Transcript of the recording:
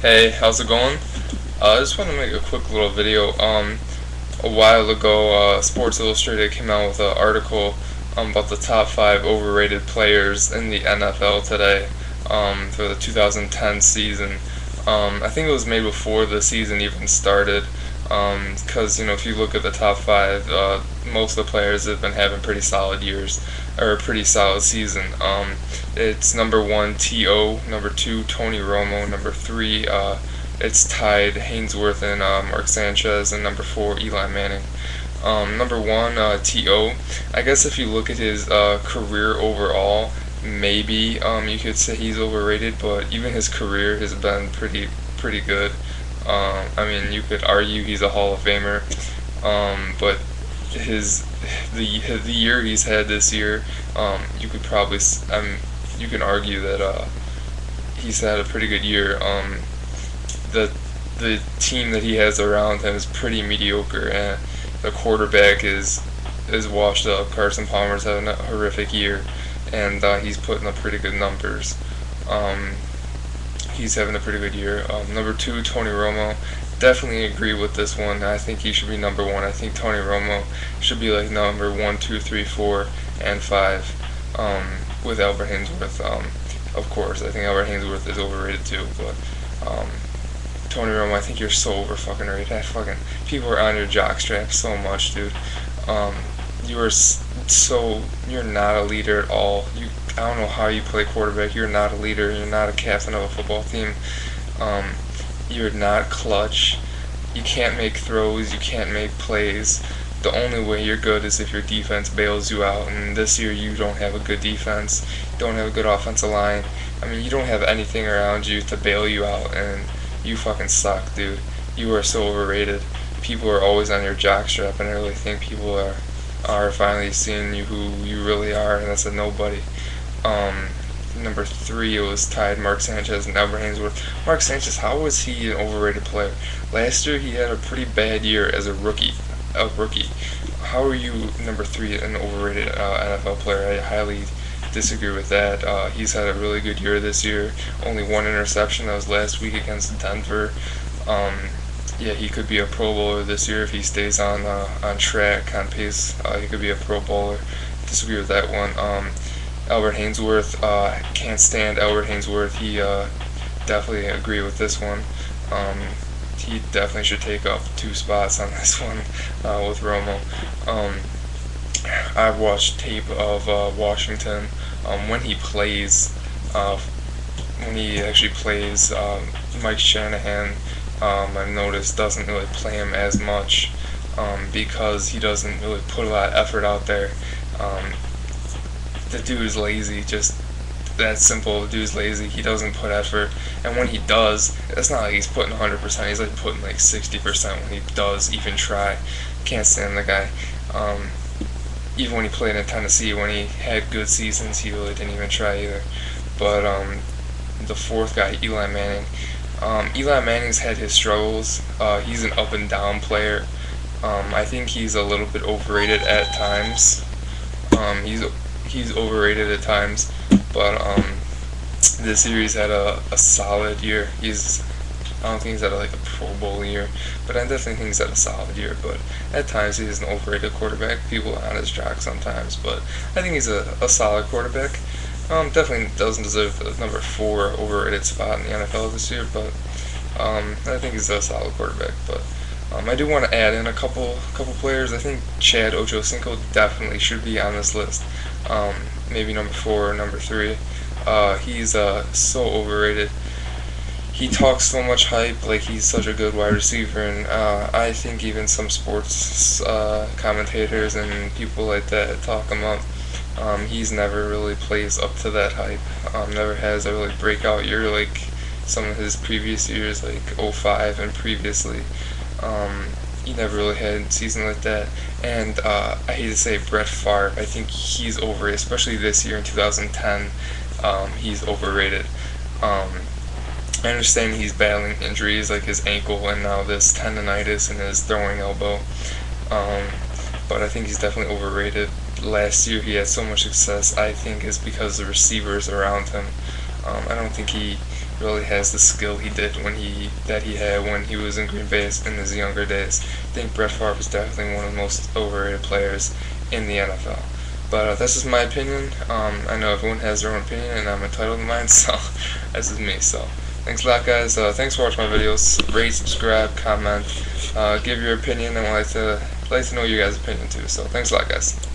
Hey, how's it going? I just want to make a quick little video. A while ago, Sports Illustrated came out with an article about the top five overrated players in the NFL today for the 2010 season. I think it was made before the season even started. Because if you look at the top five, most of the players have been having pretty solid years or a pretty solid season. It's number one T.O., number two Tony Romo, number three it's tied Hainsworth and Mark Sanchez, and number four Eli Manning. Number one T.O. I guess if you look at his career overall, maybe you could say he's overrated, but even his career has been pretty good. I mean, you could argue he's a Hall of Famer, but his the year he's had this year, you could probably you can argue that he's had a pretty good year. The the team that he has around him is pretty mediocre, and the quarterback is washed up. Carson Palmer's having a horrific year, and he's putting up pretty good numbers. Um, he's having a pretty good year. Number two, Tony Romo. Definitely agree with this one. I think he should be number one. I think Tony Romo should be like number one, two, three, four, and five, with Albert Hanseworth. Of course, I think Albert Hanseworth is overrated too, but Tony Romo, I think you're so over fucking rated. People are on your jockstrap so much, dude. Um, you are you're not a leader at all. I don't know how you play quarterback. You're not a leader. You're not a captain of a football team. Um, you're not clutch. You can't make throws. You can't make plays. The only way you're good is if your defense bails you out. And this year you don't have a good defense. You don't have a good offensive line. I mean, you don't have anything around you to bail you out, and you fucking suck, dude. You are so overrated. People are always on your jockstrap, and I really think people are finally seeing you who you really are, and that's a nobody. Um, Number three, it was tied Mark Sanchez and Albert Hanseworth. Mark Sanchez, how was he an overrated player? Last year he had a pretty bad year as a rookie. How are you number three an overrated NFL player? I highly disagree with that. He's had a really good year this year. Only one interception. That was last week against Denver. Um, yeah, he could be a Pro Bowler this year if he stays on track, on pace. He could be a Pro Bowler. Disagree with that one. Albert Hanseworth, can't stand Albert Hanseworth. He definitely agree with this one. Um, he definitely should take up two spots on this one with Romo. Um, I've watched tape of Washington when he plays. When he actually plays, Mike Shanahan, I've noticed, doesn't really play him as much because he doesn't really put a lot of effort out there. Um, the dude is lazy, just that simple. The dude's lazy. He doesn't put effort, and when he does, it's not like he's putting 100%. He's like putting like 60% when he does even try. Can't stand the guy. Even when he played in Tennessee, when he had good seasons, he really didn't even try either. But the fourth guy, Eli Manning. Eli Manning's had his struggles. He's an up and down player. I think he's a little bit overrated at times. He's overrated at times, but this year he's had a solid year. I don't think he's had like a Pro Bowl year, but I definitely think he's had a solid year. But at times he's an overrated quarterback. People are on his jock sometimes, but I think he's a solid quarterback. Definitely doesn't deserve the number four overrated spot in the NFL this year, but I think he's a solid quarterback. But I do want to add in a couple players. I think Chad Ochocinco definitely should be on this list. Maybe number four or number three. He's so overrated. He talks so much hype, like he's such a good wide receiver, and I think even some sports commentators and people like that talk him up. He's never really plays up to that hype. Never has a really breakout year like some of his previous years, like '05 and previously. He never really had a season like that. And I hate to say Brett Favre, I think he's overrated, especially this year in 2010. He's overrated. I understand he's battling injuries like his ankle and now this tendonitis in his throwing elbow. But I think he's definitely overrated. Last year he had so much success, I think, is because the receivers around him. I don't think really has the skill he did that he had when he was in Green Bay in his younger days. I think Brett Favre is definitely one of the most overrated players in the NFL. But this is my opinion. I know everyone has their own opinion, and I'm entitled to mine, so this is me. So thanks a lot, guys. Thanks for watching my videos. Rate, subscribe, comment, give your opinion. I would like to know your guys' opinion too. So thanks a lot, guys.